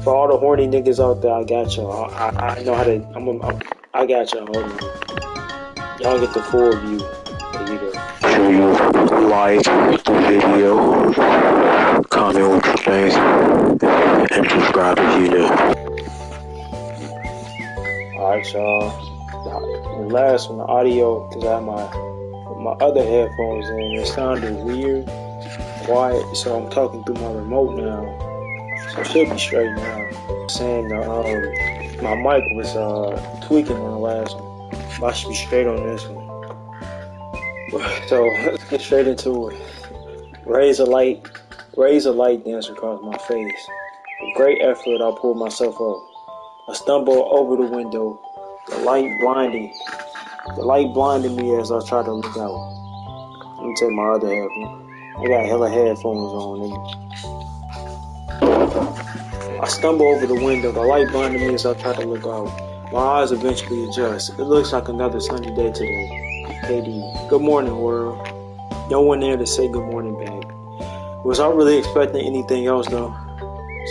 For all the horny niggas out there, I got y'all. I know how to. I got y'all. Hold on. Y'all get the full view. There you go. Sure you like the video, comment what you think, and subscribe if you do. Alright, y'all. The last one, the audio, because I had my other headphones in, it sounded weird, quiet, so I'm talking through my remote now. So it should be straight now. Saying my mic was tweaking on the last one, but I should be straight on this one. So let's get straight into it. Raise a light dance across my face. With great effort, I pulled myself up. I stumbled over the window. The light blinded me as I tried to look out. Let me take my other headphones. I got hella headphones on, nigga. I stumble over the window. The light blinded me as I tried to look out. My eyes eventually adjust. It looks like another sunny day today. KD. Good morning, world. No one there to say good morning back. Was I really expecting anything else though?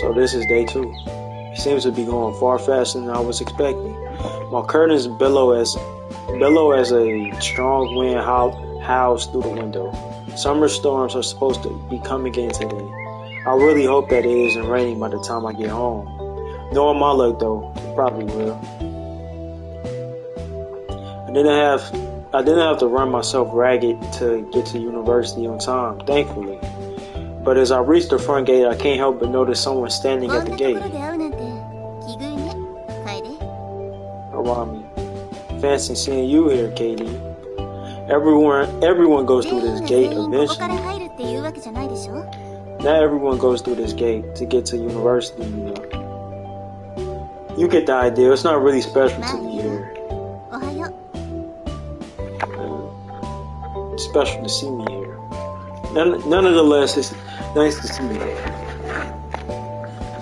So this is day 2. It seems to be going far faster than I was expecting. My curtains bellow as a strong wind howls through the window. Summer storms are supposed to be coming in today. I really hope that it isn't raining by the time I get home. Knowing my luck though, it probably will. I didn't have to run myself ragged to get to university on time, thankfully. But as I reached the front gate, I can't help but notice someone standing at the gate. Around me. Fancy seeing you here, Katie. Everyone goes through this gate eventually. Not everyone goes through this gate to get to university, you know. You get the idea. It's not really special to me here. It's special to see me here. Nonetheless, it's nice to see you.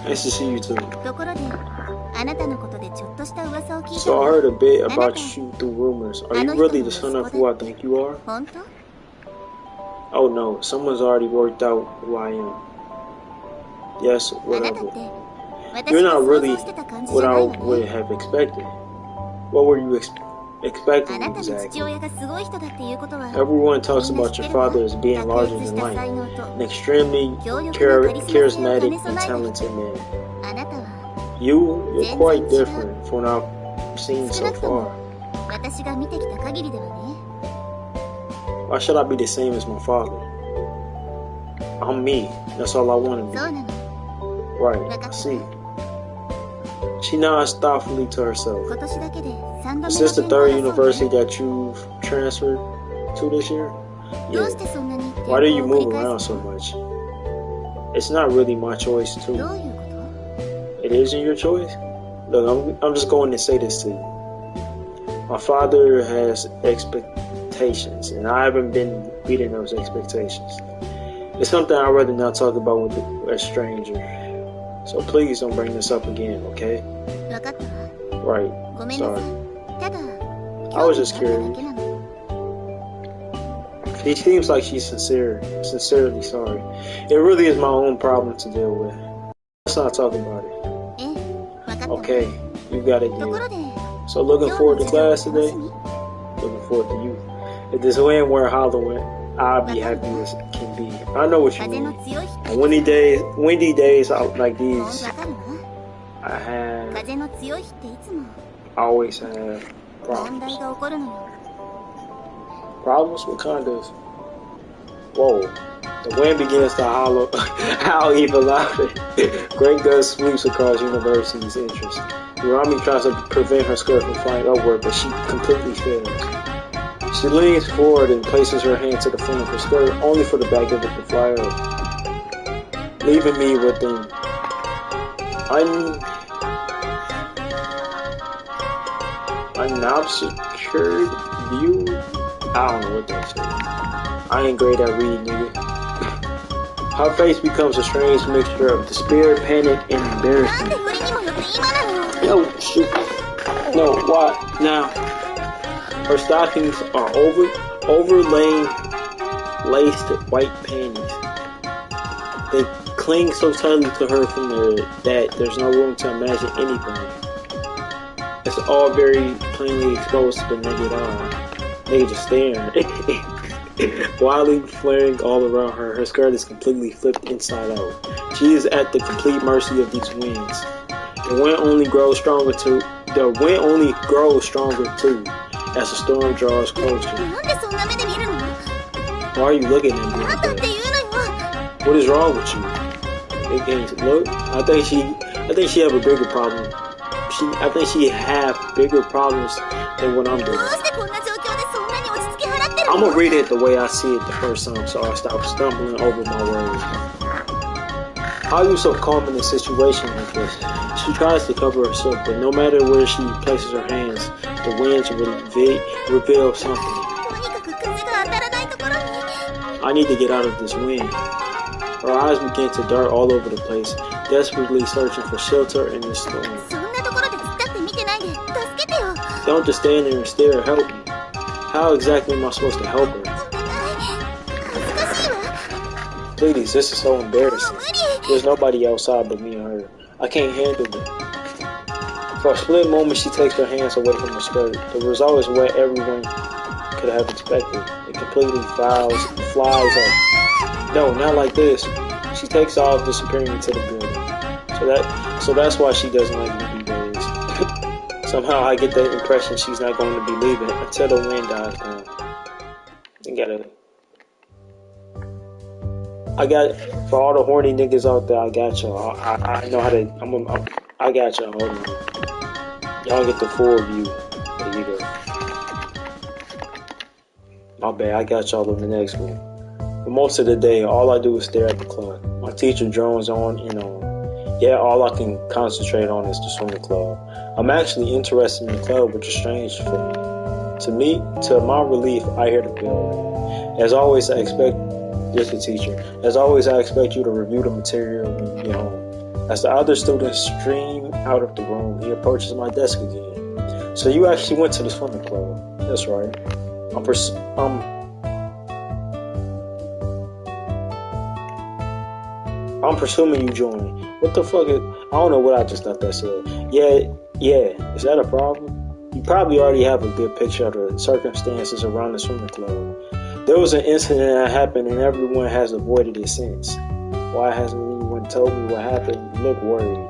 Nice to see you too. So I heard a bit about you through rumors. Are you really the son of who I think you are? Oh no, someone's already worked out who I am. Yes, whatever. You're not really what I would have expected. What were you expecting exactly? Everyone talks about your father as being larger than life, an extremely charismatic and talented man. You're quite different from what I've seen so far. Why should I be the same as my father? I'm me. That's all I want to be. Right, I see. She nods thoughtfully to herself. Is this the 3rd university that you've transferred to this year? Yeah. Why do you move around so much? It's not really my choice too. It isn't your choice? Look, I'm just going to say this to you. My father has expectations, and I haven't been meeting those expectations. It's something I'd rather not talk about with a stranger. So please don't bring this up again, okay? Right, sorry. I was just curious. She seems like she's sincerely sorry. It really is my own problem to deal with. Let's not talk about it. Okay, you got it, deal. So looking forward to class today? Looking forward to you. If this wind were hollering, I'll be happy as can be. I know what you mean. On windy days like these, I always have problems. Problems? What kind of? Whoa. The wind begins to howl even louder. Great gust sweeps across university's entrance. Urami tries to prevent her skirt from flying upward, but she completely fails. She leans forward and places her hand to the front of her skirt, only for the back of it to fly up, leaving me with an unobscured view. I don't know what that says. I ain't great at reading, nigga. Her face becomes a strange mixture of despair, panic, and embarrassment. Yo, shoot. No, what? Now, her stockings are overlaying laced white panties. They cling so tightly to her from that there's no room to imagine anything. It's all very plainly exposed to the naked eye. Nigga just staring. Wildly flaring all around her, her skirt is completely flipped inside out. She is at the complete mercy of these winds. The wind only grows stronger too as the storm draws closer. Why are you looking at me like that? What is wrong with you? Look, I think she have a bigger problem. I think she have bigger problems than what I'm doing. I'm gonna read it the way I see it the first time, so I stop stumbling over my words. How are you so calm in a situation like this? She tries to cover herself, but no matter where she places her hands, the winds reveal something. I need to get out of this wind. Her eyes begin to dart all over the place, desperately searching for shelter in this storm. Don't just stand there and stare, help me. How exactly am I supposed to help her? Please, this is so embarrassing. There's nobody outside but me and her. I can't handle it. For a split moment, she takes her hands away from her skirt. The result is what everyone could have expected. It completely flies up. No, not like this. She takes off, disappearing into the building. So that's why she doesn't like movie days. Somehow I get the impression she's not going to be leaving until the wind dies down. For all the horny niggas out there, I got y'all. I know how to. I got y'all. Hold on. Y'all get the full view. There you go. My bad. I got y'all on the next one. For most of the day, all I do is stare at the clock. My teacher drones on and on. Yeah, all I can concentrate on is the swimming club. I'm actually interested in the club, which is strange for me. To my relief, I hear the bell. As always, I expect you to review the material when you get home. As the other students stream out of the room, he approaches my desk again. So you actually went to the swimming club. That's right. I'm presuming you joined. What the fuck I don't know what I just thought that said. Yeah, is that a problem? You probably already have a good picture of the circumstances around the swimming club. There was an incident that happened and everyone has avoided it since. Why hasn't anyone told me what happened? You look worried.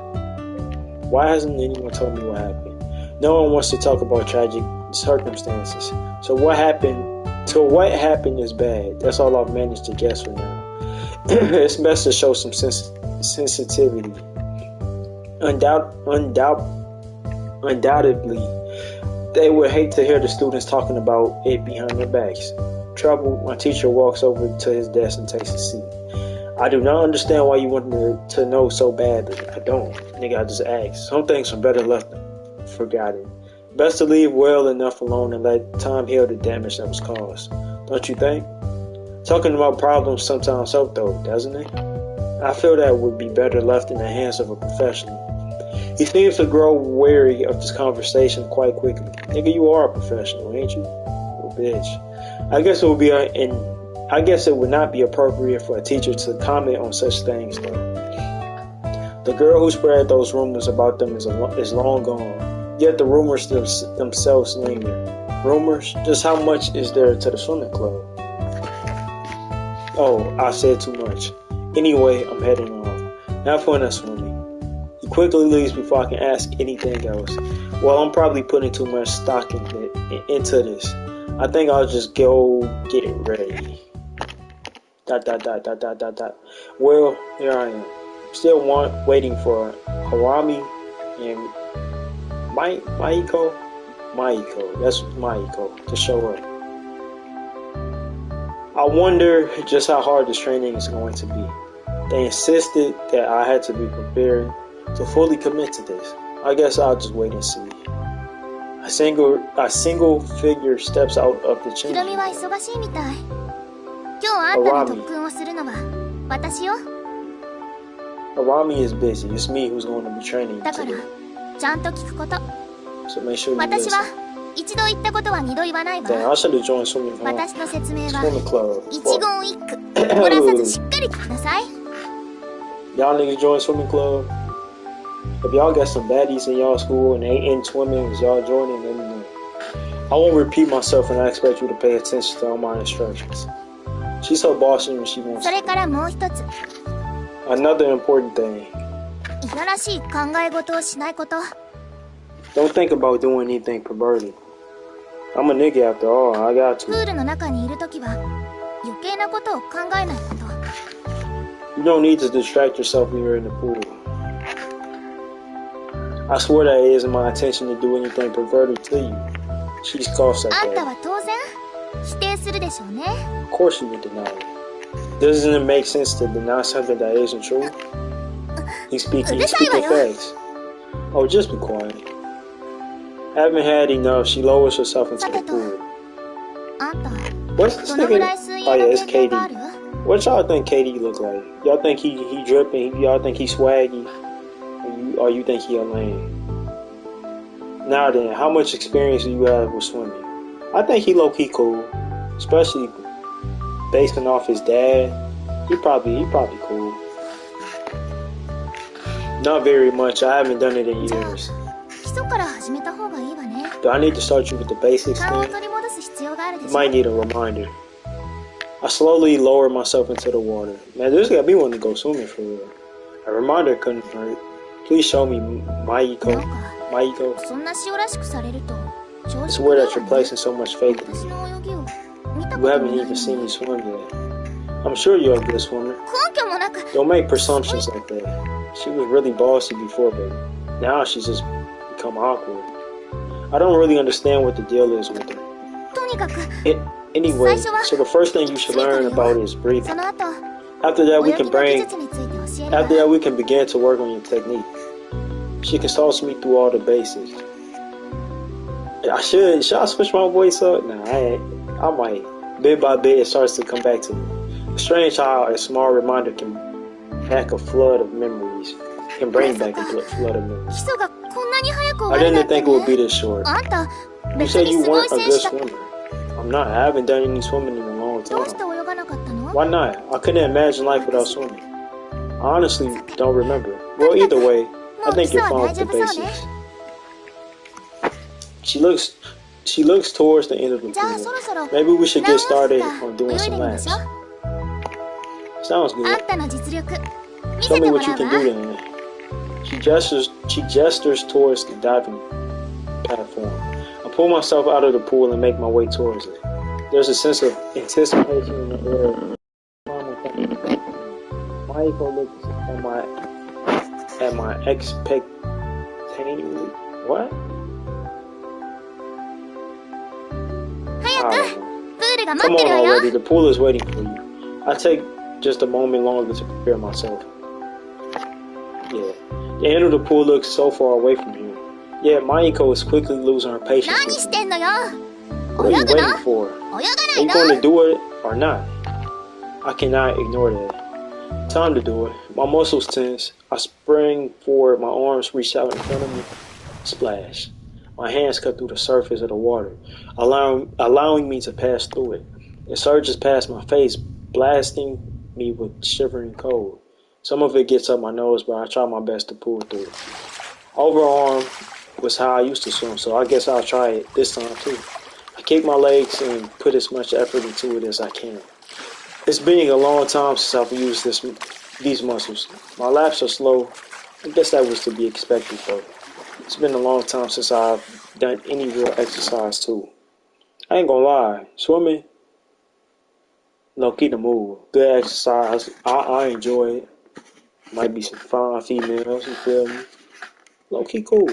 Why hasn't anyone told me what happened? No one wants to talk about tragic circumstances. So what happened is bad. That's all I've managed to guess for now. It's best to show some sensitivity. Undoubtedly, they would hate to hear the students talking about it behind their backs. Troubled, my teacher walks over to his desk and takes a seat. I do not understand why you want to know so badly. I don't. Nigga, I just asked. Some things are better left forgotten. Best to leave well enough alone and let time heal the damage that was caused. Don't you think? Talking about problems sometimes help though, doesn't it? I feel that would be better left in the hands of a professional. He seems to grow wary of this conversation quite quickly. Nigga, you are a professional, ain't you? Oh, bitch. I guess it would not be appropriate for a teacher to comment on such things though. The girl who spread those rumors about them is long gone. Yet the rumors themselves linger. Rumors? Just how much is there to the swimming club? Oh, I said too much. Anyway, I'm heading off. Have fun at swimming. He quickly leaves before I can ask anything else. Well, I'm probably putting too much stock into this. I think I'll just go get it ready. ... Well, here I am. Still waiting for Harami and Maiko, that's Maiko, to show up. I wonder just how hard this training is going to be. They insisted that I had to be prepared to fully commit to this. I guess I'll just wait and see. A single figure steps out of the change room. Arami is busy. It's me who's going to be training today. So make sure you listen. Damn, I should have joined swimming club. Y'all niggas join swimming club? If y'all got some baddies in y'all school and they in swimming, is y'all joining? Let me know. I won't repeat myself and I expect you to pay attention to all my instructions. She's so bossy when she wants to. Another important thing. Don't think about doing anything perverted. I'm a nigga after all, I got to. You don't need to distract yourself when you're in the pool. I swear that it isn't my intention to do anything perverted to you. She scoffs at that. Of course you would deny it. Doesn't it make sense to deny something that isn't true? He's speaking facts. Oh, just be quiet. Haven't had enough, she lowers herself into the pool. What's this nigga? Oh yeah, it's Katie. What y'all think Katie look like? Y'all think he dripping? Y'all think he swaggy? Or you think he a lame? Now then, how much experience do you have with swimming? I think he low-key cool. Especially basing off his dad. He probably cool. Not very much, I haven't done it in years. Do I need to start you with the basics then? You might need a reminder. I slowly lower myself into the water. Man, this gotta be one to go swimming for real. A reminder couldn't hurt. Please show me Maiko. It's weird that you're placing so much faith in me. You haven't even seen me swim yet. I'm sure you're a good swimmer. Don't make presumptions like that. She was really bossy before, but now she's just become awkward. I don't really understand what the deal is with her. Anyway, so the first thing you should learn about is breathing. After that, we can begin to work on your technique. She consults me through all the basics. Should I switch my voice up? Nah, I might. Bit by bit, it starts to come back to me. It's strange how a small reminder can hack a flood of memories. Can bring back a flood of memories. I didn't think it would be this short. You said you weren't a good swimmer. I'm not. I haven't done any swimming in a long time. Why not? I couldn't imagine life without swimming. I honestly don't remember. Well, either way, I think you're fine with the basics. She looks towards the end of the pool. Maybe we should get started on doing some laps. Sounds good. Show me what you can do then. She gestures towards the diving platform. I pull myself out of the pool and make my way towards it. There's a sense of anticipation in the air. Maiko looks at my expectatingly. What? Come on already, the pool is waiting for you. I take just a moment longer to prepare myself. Yeah, the end of the pool looks so far away from here. Yeah, Maiko is quickly losing her patience with me. What are you waiting for? Are you going to do it or not? I cannot ignore that. Time to do it. My muscles tense. I spring forward, my arms reach out in front of me. Splash. My hands cut through the surface of the water, allowing me to pass through it. It surges past my face, blasting me with shivering cold. Some of it gets up my nose, but I try my best to pull through it. Overarm was how I used to swim, so I guess I'll try it this time too. I kick my legs and put as much effort into it as I can. It's been a long time since I've used these muscles. My laps are slow. I guess that was to be expected though. It's been a long time since I've done any real exercise too. I ain't gonna lie, swimming, low-key the move. Good exercise, I enjoy it. Might be some fine females, you feel me? Low-key cool.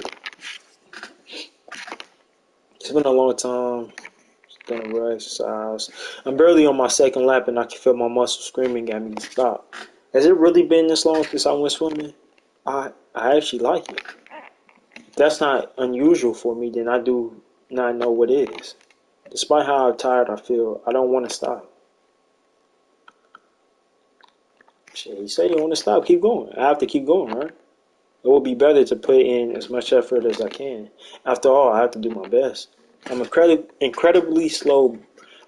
It's been a long time. Done a real exercise. I'm barely on my second lap and I can feel my muscles screaming at me to stop. Has it really been this long since I went swimming? I actually like it. If that's not unusual for me, then I do not know what is. Despite how tired I feel, I don't want to stop. Shit, you say you want to stop, keep going. I have to keep going, right? It would be better to put in as much effort as I can. After all, I have to do my best. I'm incredibly slow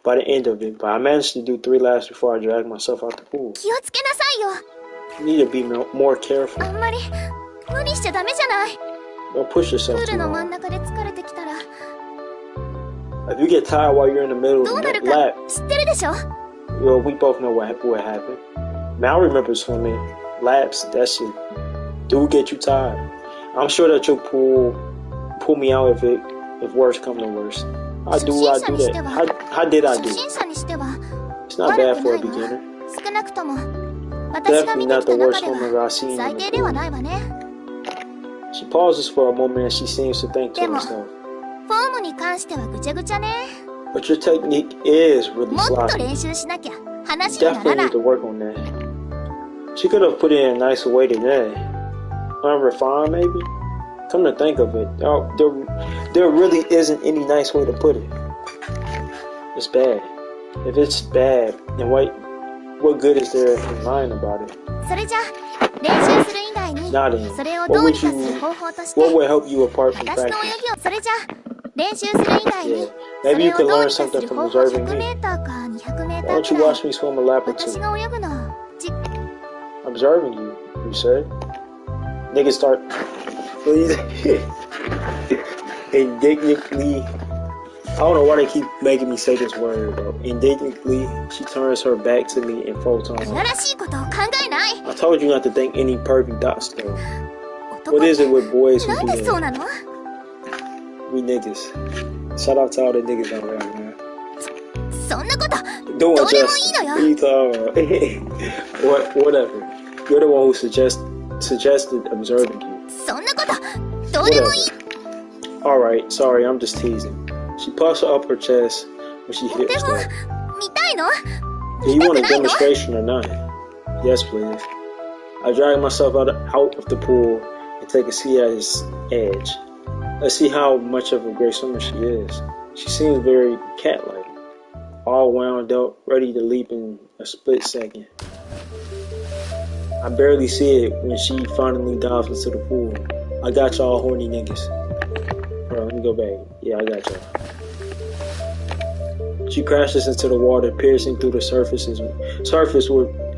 by the end of it, but I managed to do 3 laps before I dragged myself out the pool. You need to be more careful. あんまり無理しちゃダメじゃない。 Don't push プ yourself ー too ルの真ん hard. 中で疲れてきたら If you get tired while you're in the middle ど of う the なる lap, か知ってるでしょ。 well, we both know what happened. Now I remember swimming laps. That shit do get you tired. I'm sure that you'll pull me out if worse come to worse. I do that. How did I do? 初心者にしては It's not 悪 bad く for な a いわ。 beginner. 少なくとも私が Definitely 見て not きた the 中 worst で swimmer は I've seen 最 in the 低では pool. ないわね。 She pauses for a moment and she seems to think to でも herself. フォームに関してはぐちゃぐちゃね。 But your technique is really もっと sloppy. 練習しなきゃ話になら Definitely ない need to work on that. She could have put it in a nicer way than that. Unrefined, maybe? Come to think of it, there really isn't any nice way to put it. It's bad. If it's bad, then what good is there in lying about it? それじゃ練習する以外に Not in. それをどうにかする方法として What would help you apart from 私の泳 practice? ぎをそれじゃ練習する以外に Yeah. そ Maybe れ you を could どう learn にかす something る from 方法 observing 100 メ me. ーターか200メー Why ター don't く you らい watch me swim a lap or 私 two? が泳ぐの Observing you, you said? Niggas start indignantly. I don't know why they keep making me say this word, bro. Indignantly, she turns her back to me and folds on. いやらしいことを考えない I told you not to think any perfect dots, though. 男 What is it with boys who なん do でそう that? なの We niggas. Shout out to all the niggas out there, man. そんなこと Doing どうでもいい justice. のよ What you talking about? Whatever. You're the one who suggested observing you. そんなことどうでもいい Alright, sorry, I'm just teasing. She puffs up her chest when she で hears も that. 見たいの Do 見 you た want く a ないの demonstration or not? Yes, please. I drag myself out of the pool and take a seat at its edge. Let's see how much of a great swimmer she is. She seems very cat-like, all wound up, ready to leap in a split second. I barely see it when she finally dives into the pool. I got y'all horny niggas. Hold on, let me go back. Yeah, I got y'all. She crashes into the water, piercing through the surface with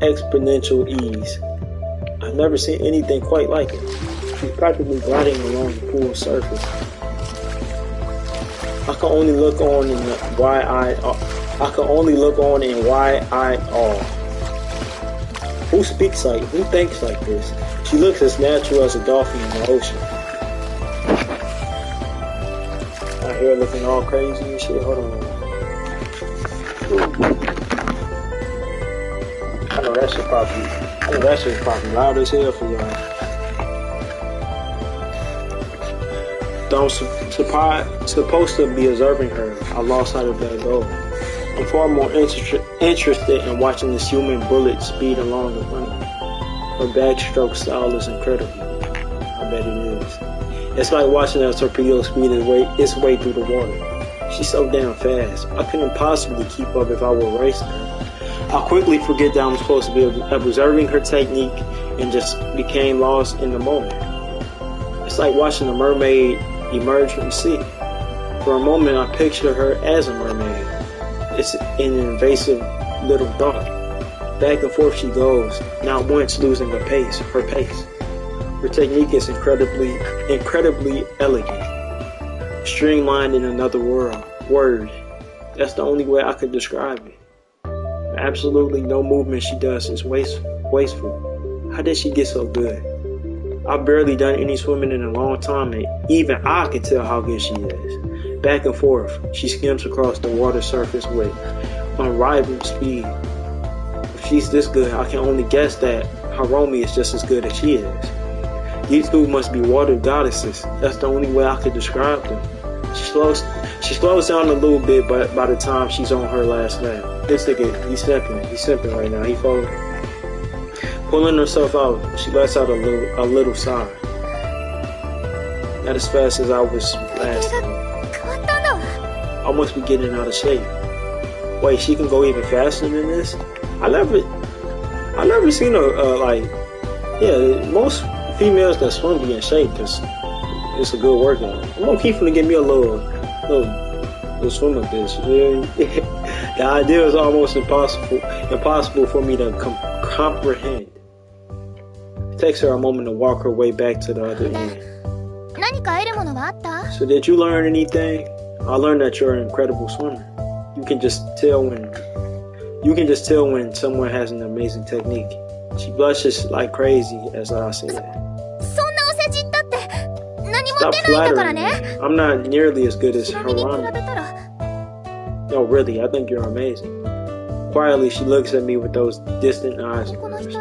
exponential ease. I've never seen anything quite like it. She's practically gliding along the pool's surface. I can only look on in wide-eyed awe. Who thinks like this? She looks as natural as a dolphin in the ocean. Out here looking all crazy and shit. Hold on. I know that shit probably loud as hell for y'all. Though I'm supposed to be observing her, I lost sight of that goal. I'm far more interested in watching this human bullet speed along the front. Her backstroke style is incredible. I bet it is. It's like watching a torpedo speed its way through the water. She's so damn fast. I couldn't possibly keep up if I were racing her. I quickly forget that I'm supposed to be observing her technique and just became lost in the moment. It's like watching a mermaid emerge from the sea. For a moment, I picture her as a mermaid. It's an invasive little thought. Back and forth she goes, not once losing her pace. Her technique is incredibly elegant. Streamlined in another word. That's the only way I could describe it. Absolutely no movement she does is wasteful. How did she get so good? I've barely done any swimming in a long time, and even I can tell how good she is. Back and forth, she skims across the water surface with unrivaled speed. If she's this good, I can only guess that Hiromi is just as good as she is. These two must be water goddesses. That's the only way I could describe them. She slows down a little bit, but by the time she's on her last lap, this nigga, he's simping right now. He falling. Pulling herself out, she lets out a little sigh. Not as fast as I was last time. I must be getting out of shape. Wait, she can go even faster than this? I never seen her most females that swim be in shape because it's a good workout. I'm gonna keep finna give me a little swim like this. The idea is almost impossible for me to comprehend. takes her a moment to walk her way back to the other end. So did you learn anything? I learned that you're an incredible swimmer. You can just tell when someone has an amazing technique. She blushes like crazy as I say that. Stop flattering me. I'm not nearly as good as Harami. No, really, I think you're amazing. Quietly, she looks at me with those distant eyes of hers.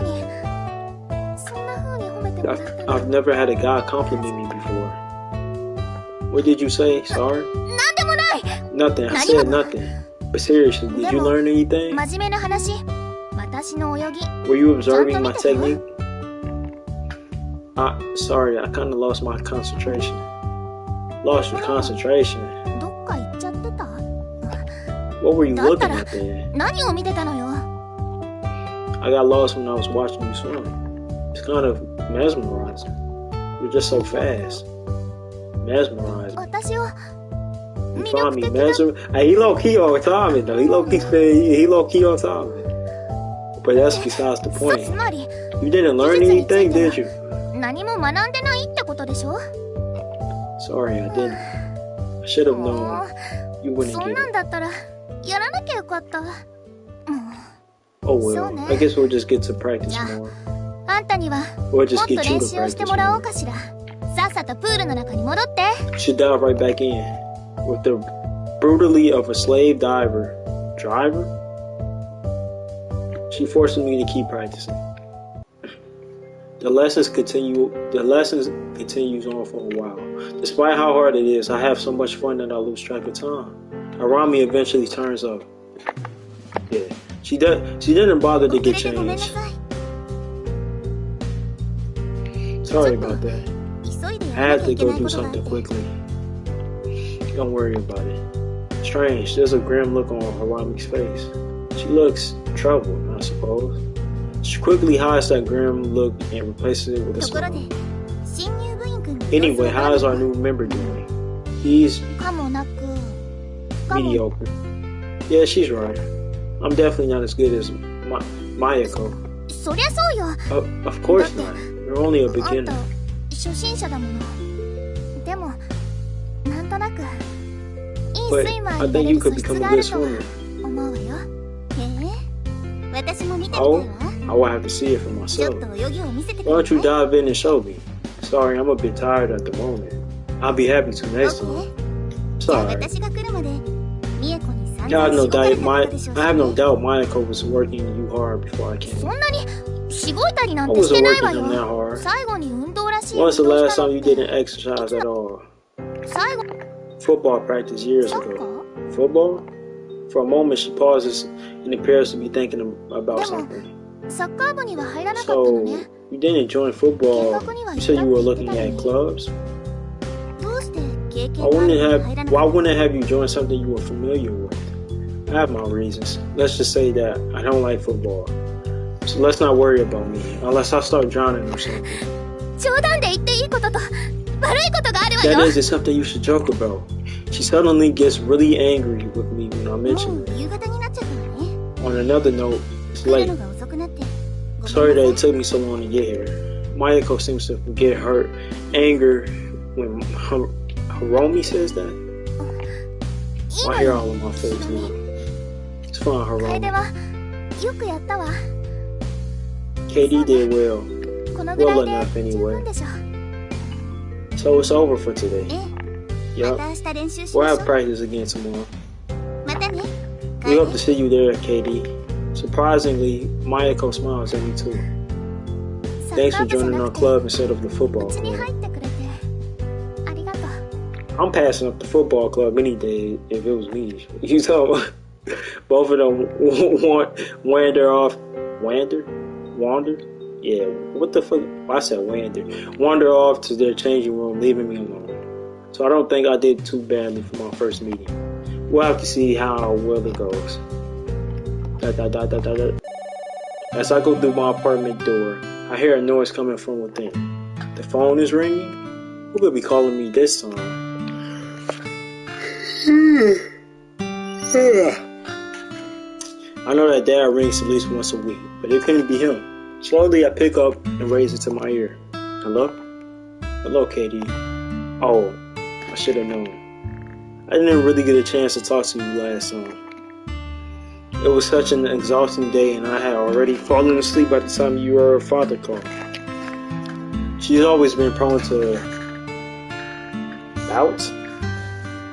I've never had a guy compliment me before. What did you say? Sorry? Nothing. I said nothing. But seriously, did you learn anything? Were you observing my technique? Sorry, I kind of lost my concentration. Lost your concentration? What were you looking at then? I got lost when I was watching you swim. It's kind of mesmerizing. You're just so fast. Mesmerizing. You find me mesmerizing? He low-key on time though. He low-key on time. But that's besides the point. You didn't learn anything, did you? Sorry, I didn't. I should have known you wouldn't get it. Oh well, I guess we'll just get to practice more. We'll just get you to practice more. Should dive right back in. With the brutally of a slave driver. She forces me to keep practicing. The lessons continues on for a while. Despite how hard it is, I have so much fun that I lose track of time. Harami eventually turns up. Yeah, she didn't bother to get changed. Sorry about that. I had to go do something quickly. Don't worry about it. Strange, there's a grim look on Harami's face. She looks troubled, I suppose. She quickly hides that grim look and replaces it with a smile. Anyway, how is our new member doing? He's mediocre. Yeah, she's right. I'm definitely not as good as Mayako. Of course not. You're only a beginner. But I think you could become a good swimmer. Oh? I will have to see it for myself. Why don't you dive in and show me? Sorry, I'm a bit tired at the moment. I'll be happy to next time. Sorry. I have no doubt Mayako was working you hard before I came. I wasn't working him that hard. When's the last time you didn't exercise at all? Football practice years ago. Football? For a moment she pauses and appears to be thinking about something. So, you didn't join football. You said you were looking at clubs? Why wouldn't I have you join something you were familiar with? I have my reasons. Let's just say that I don't like football. So let's not worry about me, unless I start drowning or something. That isn't something you should joke about. She suddenly gets really angry with me when I mention it. On another note, it's late. Sorry that it took me so long to get here. Mayako seems to get her anger when Hiromi says that. My hair all on my face now. It's fine, Hiromi. KD did well. Well enough anyway. So it's over for today. Yup. We'll have practice again tomorrow. We hope to see you there, KD. Surprisingly, Mayako smiles at me too. Thanks for joining our club instead of the football club. I'm passing up the football club any day if it was me. You know, both of them wander off. Wander? Yeah, what the fuck? I said wander. Wander off to their changing room, leaving me alone. So I don't think I did too badly for my first meeting. We'll have to see how well it goes. As I go through my apartment door, I hear a noise coming from within. The phone is ringing? Who could be calling me this time? I know that Dad rings at least once a week, but it couldn't be him. Slowly, I pick up and raise it to my ear. Hello? Hello, Katie. Oh, I should have known. I didn't really get a chance to talk to you last time. It was such an exhausting day, and I had already fallen asleep by the time your father called. She's always been prone to bouts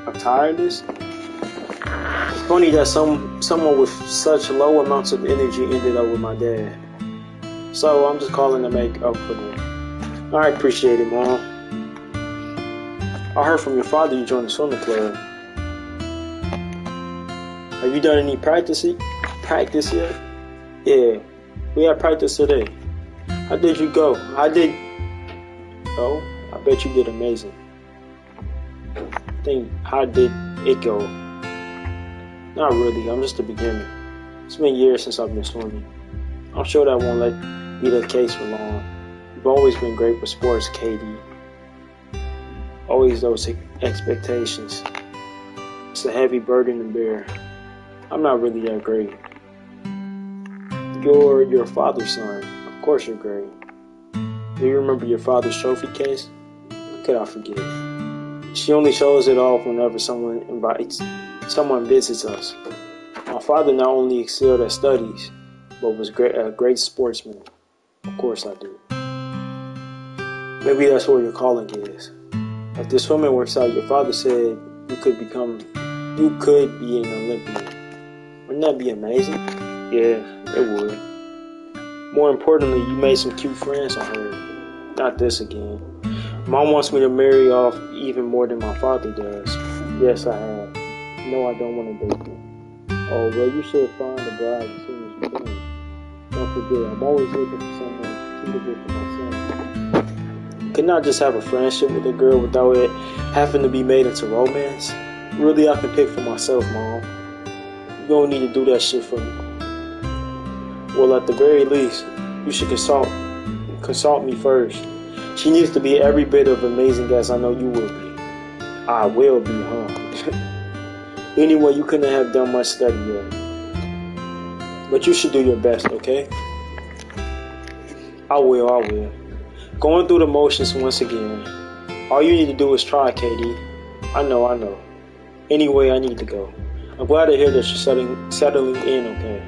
of tiredness. It's funny that someone with such low amounts of energy ended up with my dad. So I'm just calling to make up for them. I appreciate it, Mom. I heard from your father you joined the swimming club. Have you done any practice yet? Yeah, we had practice today. How did you go? Oh, I bet you did amazing. How did it go? Not really, I'm just a beginner. It's been years since I've been swimming. I'm sure that won't be the case for long. You've always been great with sports, Katie. Always those expectations. It's a heavy burden to bear. I'm not really that great. You're your father's son. Of course you're great. Do you remember your father's trophy case? How could I forget? She only shows it off whenever someone visits us. My father not only excelled at studies, but was a great sportsman. Of course I do. Maybe that's what your calling is. If the swimming works out, your father said you could be an Olympian. Wouldn't that be amazing? Yeah, it would. More importantly, you made some cute friends, I heard. Not this again. Mom wants me to marry off even more than my father does. Yes, I have. No, I don't want to date them. Oh, well, you should find a bride as soon as you can. Don't forget, I'm always looking for someone suitable for my son. Couldn't I just have a friendship with a girl without it having to be made into romance? Really, I can pick for myself, Mom. You don't need to do that shit for me. Well, at the very least, you should consult me first. She needs to be every bit of amazing as I know you will be. I will be, huh? Anyway, you couldn't have done much study yet. But you should do your best, okay? I will. Going through the motions once again. All you need to do is try, Katie. I know. Anyway, I need to go. I'm glad to hear that you're settling in, okay?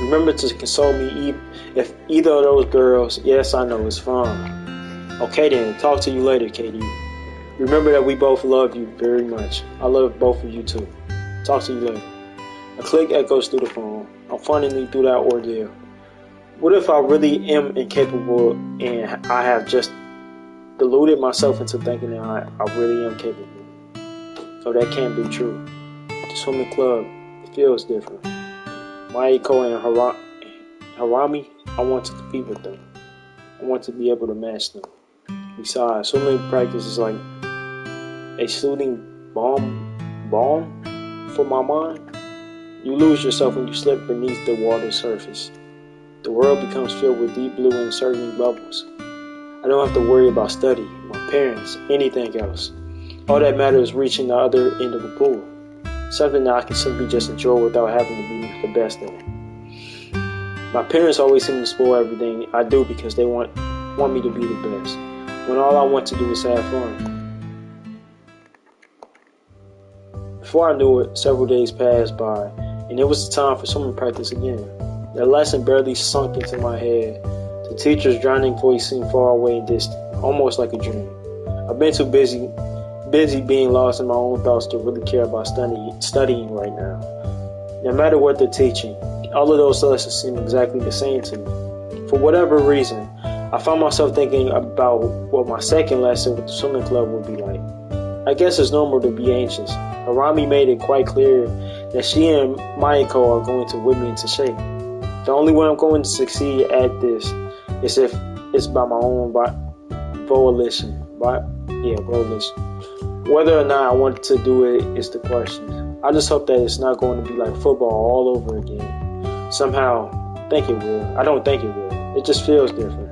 Remember to console me if either of those girls, yes, I know, it's fine. Okay then, talk to you later, Katie. Remember that we both love you very much. I love both of you too. Talk to you later. A click echoes through the phone. I'm finally through that ordeal. What if I really am incapable and I have just deluded myself into thinking that I really am capable? So that can't be true. The swimming club, it feels different. Maiko and Harami, I want to compete with them. I want to be able to match them. Besides, swimming practice is like a soothing balm for my mind. You lose yourself when you slip beneath the water's surface. The world becomes filled with deep blue and uncertain bubbles. I don't have to worry about study, my parents, anything else. All that matters is reaching the other end of the pool. Something that I can simply just enjoy without having to be the best at it. My parents always seem to spoil everything I do because they want me to be the best, when all I want to do is have fun. Before I knew it, several days passed by, and it was time for swimming practice again. The lesson barely sunk into my head. The teacher's drowning voice seemed far away and distant, almost like a dream. I've been too busy being lost in my own thoughts to really care about studying right now. No matter what they're teaching, all of those lessons seem exactly the same to me. For whatever reason, I found myself thinking about what my second lesson with the swimming club would be like. I guess it's normal to be anxious. Harami made it quite clear that she and Maiko are going to whip me into shape. The only way I'm going to succeed at this is if it's by my own volition. Whether or not I want to do it is the question. I just hope that it's not going to be like football all over again. Somehow, I think it will. I don't think it will. It just feels different.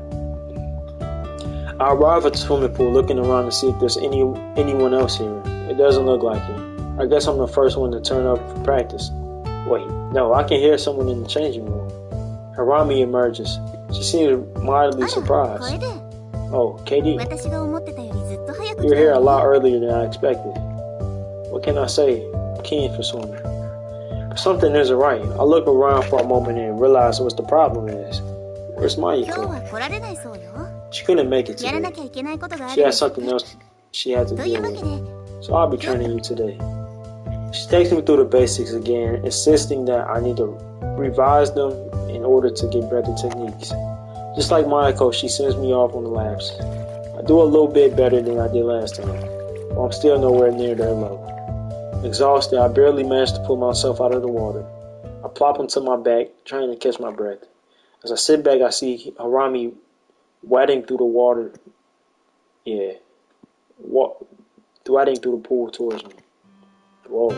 I arrive at the swimming pool looking around to see if there's anyone else here. It doesn't look like it. I guess I'm the first one to turn up for practice. Wait, no, I can hear someone in the changing room. Harami emerges. She seemed mildly surprised. Oh, KD, you're here a lot earlier than I expected. What can I say? I'm keen for swimming. But something isn't right. I look around for a moment and realize what the problem is. Where's Mayuko? She couldn't make it today. She had something else she had to deal with. So I'll be training you today. She takes me through the basics again, insisting that I need to revise them in order to get better techniques. Just like Mayuko, she sends me off on the laps. I do a little bit better than I did last time, but I'm still nowhere near their level. Exhausted, I barely managed to pull myself out of the water. I plop onto my back, trying to catch my breath. As I sit back, I see Harami wading through the water. Yeah, wading through the pool towards me. Whoa.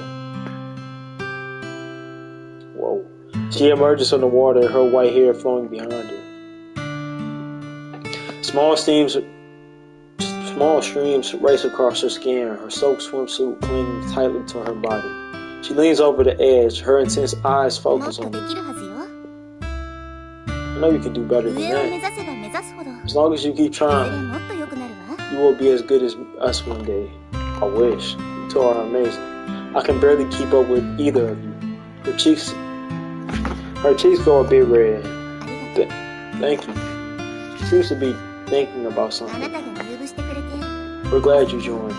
She emerges from the water, her white hair flowing behind her. Small streams race across her skin, her soaked swimsuit clinging tightly to her body. She leans over the edge, her intense eyes focus on me. I know you can do better than that. As long as you keep trying, you will be as good as us one day. I wish. You two are amazing. I can barely keep up with either of you. Her cheeks go a bit red. Thank you. She seems to be thinking about something. We're glad you joined.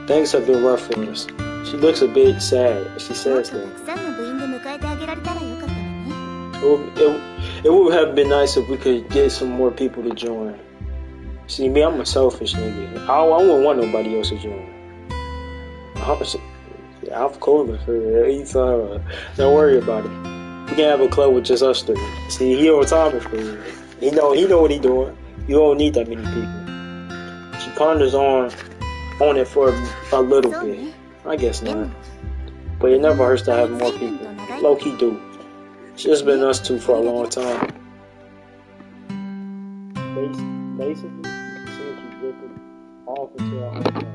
Things have been rough for us. She looks a bit sad as she says that. It would have been nice if we could get some more people to join. See, me, I'm a selfish nigga. I wouldn't want nobody else to join. I'm cool with her. Don't worry about it. We can have a club with just us three. See, he on time for you. He know what he doing. You don't need that many people. She ponders on it for a little bit. I guess not. But it never hurts to have more people. Low key do. It's just been us two for a long time. Basically, it seems you drifted off into our own time.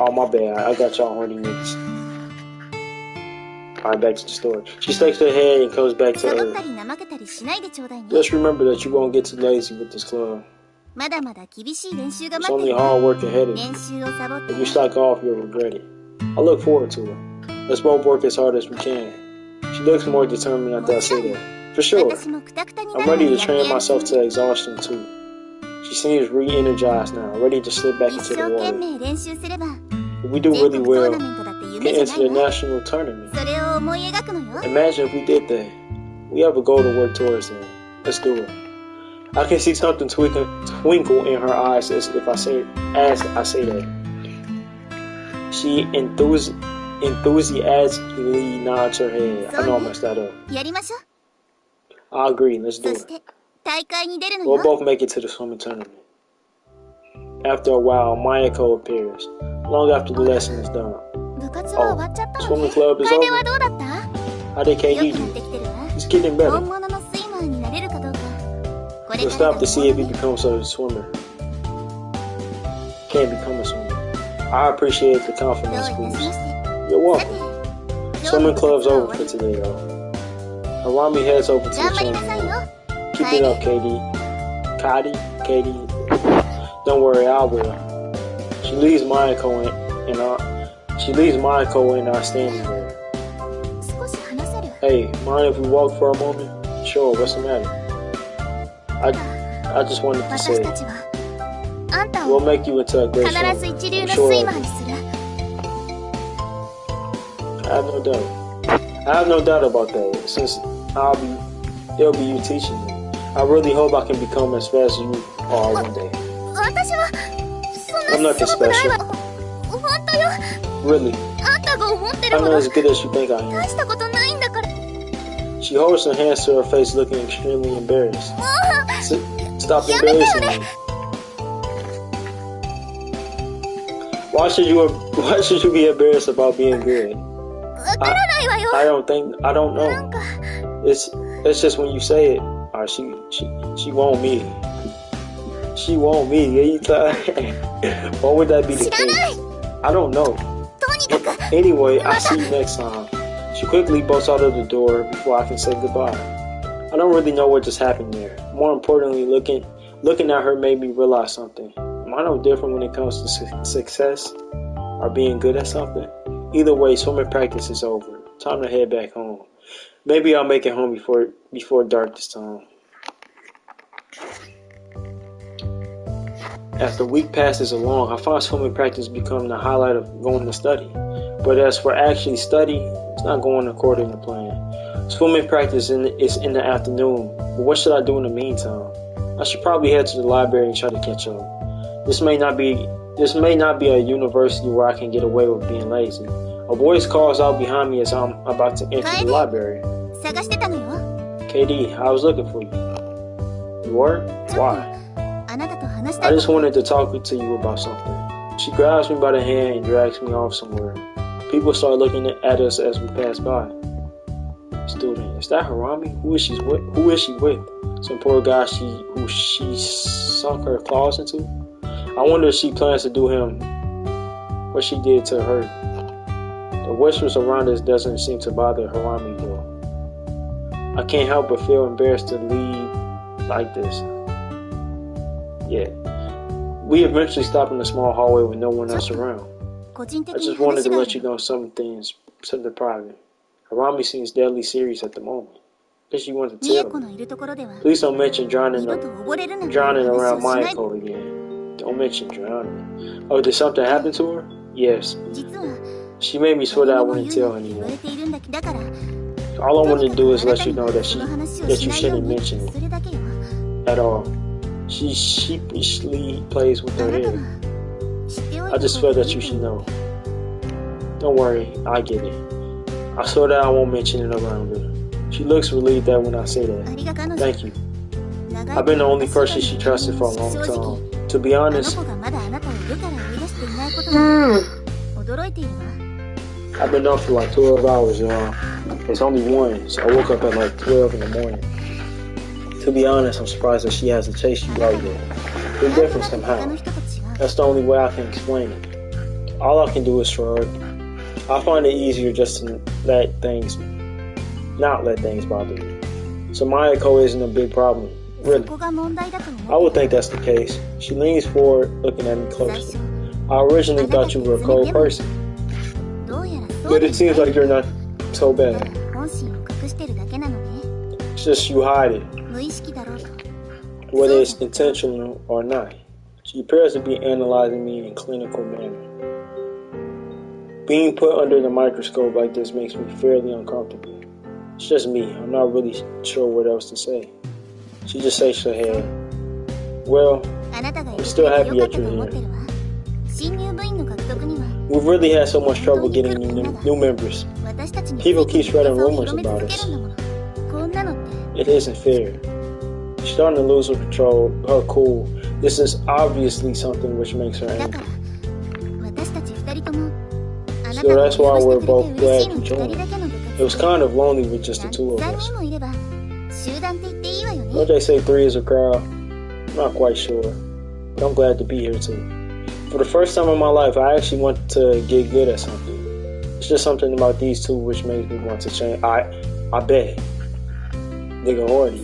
Oh, my bad. I got y'all horny niggas. Alright, back to the story. She shakes her head and comes back to earth. Just remember that you won't get too lazy with this club. It's only hard work ahead of you. If you slack off, you'll regret it. I look forward to it. Let's both work as hard as we can. She looks more determined after I say that. For sure. I'm ready to train myself to exhaustion too. She seems re-energized now, ready to slip back into the water. If we do really well, we can enter the national tournament. Imagine if we did that. We have a goal to work towards then. Let's do it. I can see something twinkle in her eyes as I say that. She enthusiastically nods her head. I know I messed that up. I agree, let's do it. We'll both make it to the swimming tournament. After a while, Mayuko appears, long after the lesson is done. Oh, swimming club is over? How did KD do? He's getting better. We'll stop to see if he becomes a swimmer. Can't become a swimmer. I appreciate the confidence, please. You're welcome. Swimming club's over for today, though. Harami heads over to the swimming pool. Keep it up, KD. Don't worry, I will. She leaves Mayuko and I standing there. Hey, mind if we walk for a moment? Sure, what's the matter? I just wanted to say, we'll make you into a great swimmer. I'm sure of it. I have no doubt about that, since it'll be you teaching me. I really hope I can become as fast as you are one day. I'm nothing special. Really. I'm not as good as you think I am. She holds her hands to her face, looking extremely embarrassed. Stop embarrassing me. Why should you be embarrassed about being good? I don't know. It's just when you say it. She want me. She want me. Why would that be the case? I don't know. Anyway, I'll see you next time. She quickly bolts out of the door before I can say goodbye. I don't really know what just happened there. More importantly, looking at her made me realize something. Am I no different when it comes to success or being good at something? Either way, swimming practice is over. Time to head back home. Maybe I'll make it home before dark this time. As the week passes along, I find swimming practice becoming the highlight of going to study. But as for actually study, it's not going according to plan. Swimming practice is in the afternoon, but what should I do in the meantime? I should probably head to the library and try to catch up. This may not be a university where I can get away with being lazy. A voice calls out behind me as I'm about to enter the library. KD, I was looking for you. You were? Why? I just wanted to talk to you about something. She grabs me by the hand and drags me off somewhere. People start looking at us as we pass by. Student, is that Harami? Who is she with? Some poor guy who she sunk her claws into? I wonder if she plans to do him what she did to her. The whispers around us doesn't seem to bother Harami though. I can't help but feel embarrassed to leave like this. Yeah. We eventually stop in a small hallway with no one else around. I just wanted to let you know something private. Harami seems deadly serious at the moment. Does she want to tell me? Please don't mention drowning around Mayako again. Don't mention drowning. Oh, did something happen to her? Yes. She made me swear that I wouldn't tell anyone. All I wanted to do is let you know that you shouldn't mention it at all. She sheepishly plays with her hair. I just feel that you should know. Don't worry, I get it. I swear that I won't mention it around her. She looks relieved that when I say that. Thank you. I've been the only person she trusted for a long time. To be honest, I've been up for like 12 hours, y'all. It's only 1, so I woke up at like 12 in the morning. To be honest, I'm surprised that she has to chase you right there. We're different somehow. That's the only way I can explain it. All I can do is shrug. I find it easier just to not let things bother me. So Mayako isn't a big problem, really. I would think that's the case. She leans forward, looking at me closely. I originally thought you were a cold person, but it seems like you're not so bad. It's just you hide it, whether it's intentional or not. She appears to be analyzing me in a clinical manner. Being put under the microscope like this makes me fairly uncomfortable. It's just me. I'm not really sure what else to say. She just shakes her head. Well, I'm still happy that you're here. We've really had so much trouble getting new members. People keep spreading rumors about us. It isn't fair. She's starting to lose her cool. This is obviously something which makes her angry. So that's why we're both glad you joined. It was kind of lonely with just the two of us. Don't they say 3 is a crowd? I'm not quite sure, but I'm glad to be here too. For the first time in my life, I actually want to get good at something. It's just something about these two which makes me want to change. I bet. Nigga horny.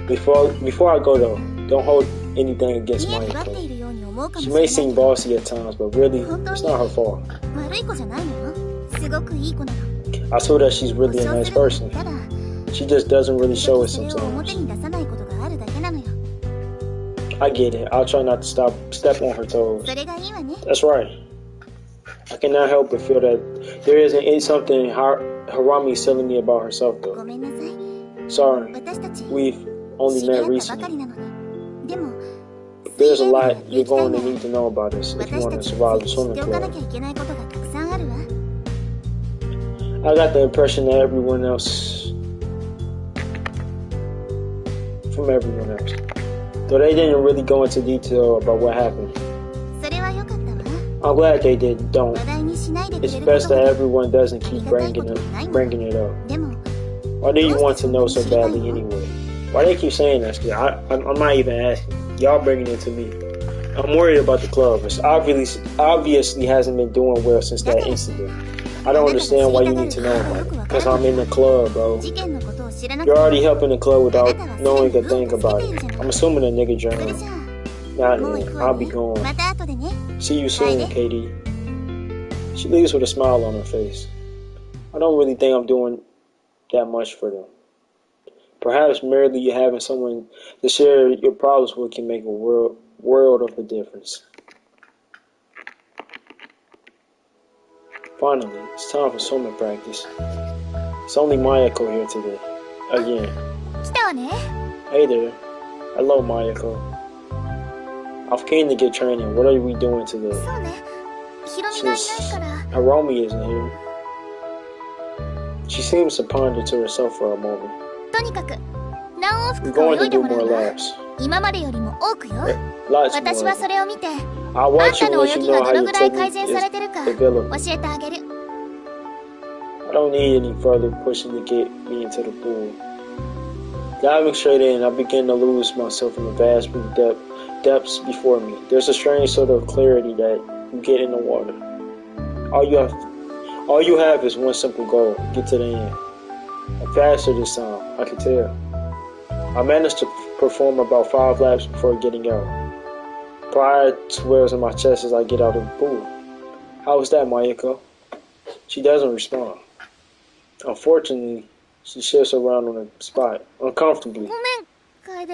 Before I go though, don't hold anything against Mayako. She may seem bossy at times, but really, it's not her fault. I saw that she's really a nice person. She just doesn't really show it sometimes. I get it. I'll try not to step on her toes. That's right. I cannot help but feel that there isn't something Harami is telling me about herself though. Sorry, we've only met recently. There's a lot you're going to need to know about us if you want to survive the swimming club. I got the impression that everyone else, though they didn't really go into detail about what happened. I'm glad they don't. It's best that everyone doesn't keep bringing it up. Why do you want to know so badly anyway? Why do they keep saying that? I'm not even asking. Y'all bringing it to me. I'm worried about the club. It's obviously hasn't been doing well since that incident. I don't understand why you need to know about it. Because I'm in the club, bro. You're already helping the club without knowing a thing about it. I'm assuming a nigga journal. Nah, man. I'll be gone. See you soon, Katie. She leaves with a smile on her face. I don't really think I'm doing that much for them. Perhaps merely having someone to share your problems with can make a world of a difference. Finally, it's time for swimming practice. It's only Mayako here today. Again. Hey there. Hello, Mayako. I've came to get training. What are we doing today? Since Hiromi isn't here. She seems to ponder to herself for a moment. We're going to do more laps. Lots more. I'll watch you and let you know how your technique is developing. I don't need any further pushing to get me into the pool. Diving straight in, I begin to lose myself in the vast blue depths before me. There's a strange sort of clarity that you get in the water. All you have is one simple goal: get to the end. I'm faster this time, I can tell. I managed to perform about 5 laps before getting out. Pride swells in my chest as I get out of the pool. How was that, Mayako? She doesn't respond. Unfortunately, she shifts around on the spot, uncomfortably.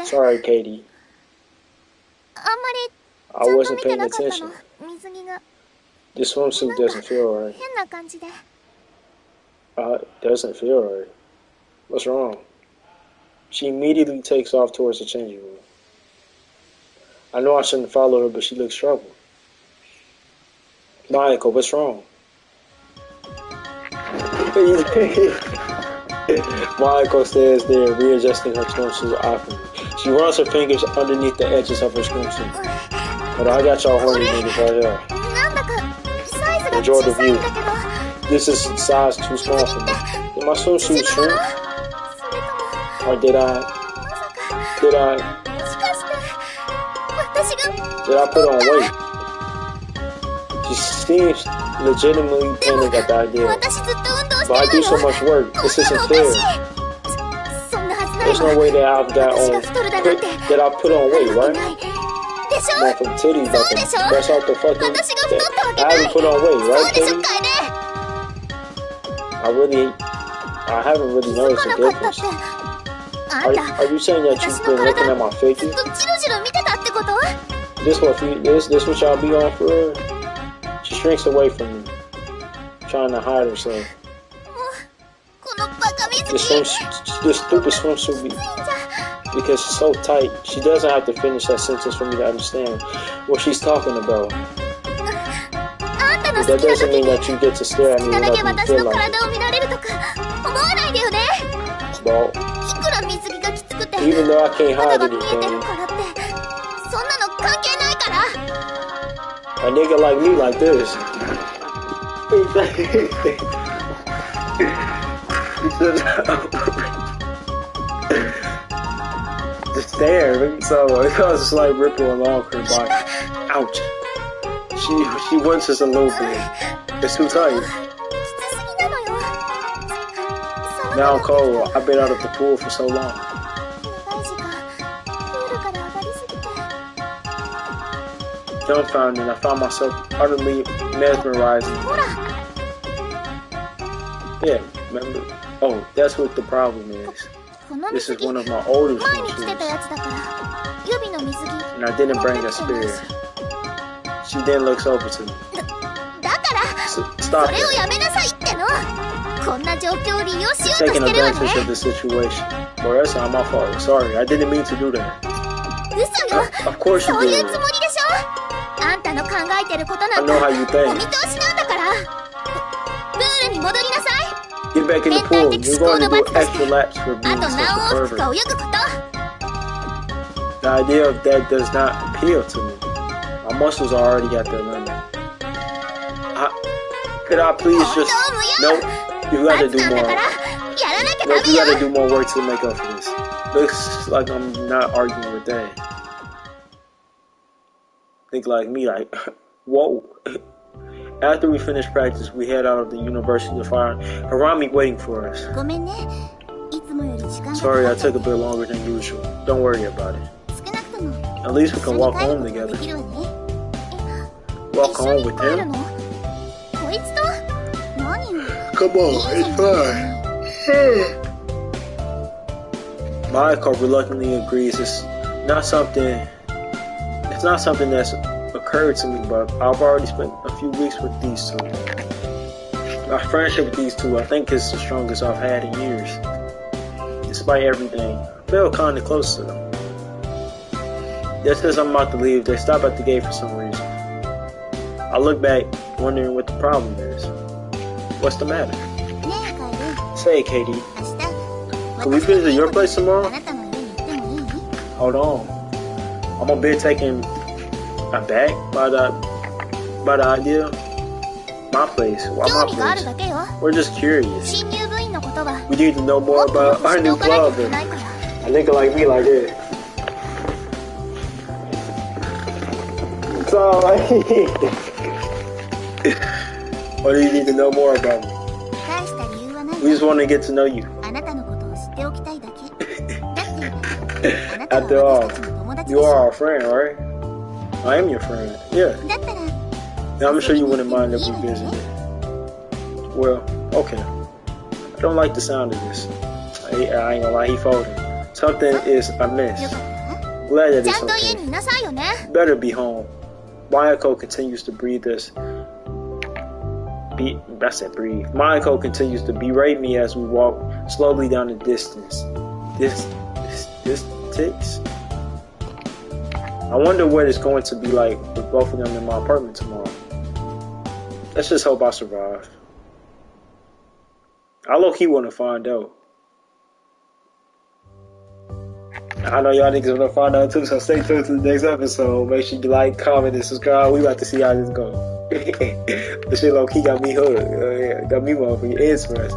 Sorry, Katie. I wasn't paying attention. This swimsuit doesn't feel right. Doesn't feel right. What's wrong? She immediately takes off towards the changing room. I know I shouldn't follow her, but she looks troubled. Mayako, what's wrong? Mayako stands there, readjusting her swimsuit awkwardly. She runs her fingers underneath the edges of her swimsuit. But I got y'all horny niggas right here. Enjoy the view. This is size too small for me. Did my swimsuit shrink? Or did I put on weight? She seems legitimately panicked at the idea. But I do so much work. This isn't fair. There's no way that I put on weight, right? More from titties, but that's out the fucking thing. I haven't put on weight, right, Katie? I haven't really noticed a difference. Are you saying that you've been looking at my figure? This what y'all be on for her? She shrinks away from me, trying to hide herself. This stupid swimsuit because it's so tight. She doesn't have to finish that sentence for me to understand what she's talking about. But that doesn't mean that you get to stare at me whenever you feel like it. Well, even though I can't hide anything, a nigga like me like this. Just there, so it causes a slight ripple along her body. Ouch. She winces a little bit. It's too tight. Now I'm cold. I've been out of the pool for so long. Dumbfounded, I found myself utterly mesmerizing. Yeah, remember? Oh, that's what the problem is. This is one of my oldest swimsuits. And I didn't bring a spare. She then looks over to me. Stop it. You're taking advantage of the situation. Well, that's not my fault. Sorry, I didn't mean to do that. Of course you did. I know how you think. Get back in the pool. You're going to do extra laps for being such a pervert. The idea of that does not appeal to me. My muscles are already at their limit. Could I please just... Nope. You gotta do more. Nope, you gotta do more work to make up for this. Looks like I'm not arguing with that. think like me, like, whoa. After we finished practice, we head out of the university to find Harami waiting for us. ごめんね。いつもより時間が Sorry, I かかっ took a bit longer than usual. Don't worry about it. 少なくとも At least we 一緒 can に walk 帰る home ことが together. できるわね。 Walk 一緒 home に with 帰る him? の？こいつと？何よ。 Come on, it's fine. Mayako reluctantly agrees. It's not something that's occurred to me, but I've already spent a few weeks with these two. My friendship with these two, I think, is the strongest I've had in years. Despite everything, I feel kind of close to them. Just as I'm about to leave, they stop at the gate for some reason. I look back, wondering what the problem is. What's the matter? ねえ、カエル。 Say, Katie, 明日 can we visit your place あ tomorrow? なたの家に行ってもいい？ Hold on. I'm a bit taken aback by the idea. My place. Why 興 my 味がある place? だけよ。 We're just curious. 新入部員のことは We need to know も more っとよ about く our 知って new おかなきゃ club. いけないから。 A nigga like me like this. It's alright. What do you need to know more about me? 大した理由はない We よ。 just want to get to know you. あなたのことを知っておきたいだけ。だってあなた After は all, 私たちの友達で you し are ょ。 our friend, right? I am your friend. Yeah. だったら Now, I'm sure you wouldn't mind if we visited. Well, okay. I don't like the sound of this. I ain't gonna lie, he folded. Something is よ amiss. かったわ。 Glad that ちゃ it's んと家 okay. にいなさいよね。 Better be home. Mayako continues to breathe us. I said breathe. Mayako continues to berate me as we walk slowly down the distance. This ticks. I wonder what it's going to be like with both of them in my apartment tomorrow. Let's just hope I survive. I low-key want to find out. I know y'all niggas want to find out too, so stay tuned to the next episode. Make sure you like, comment, and subscribe. We about to see how this goes. This shit low-key got me hooked. Got me motherfucking interested.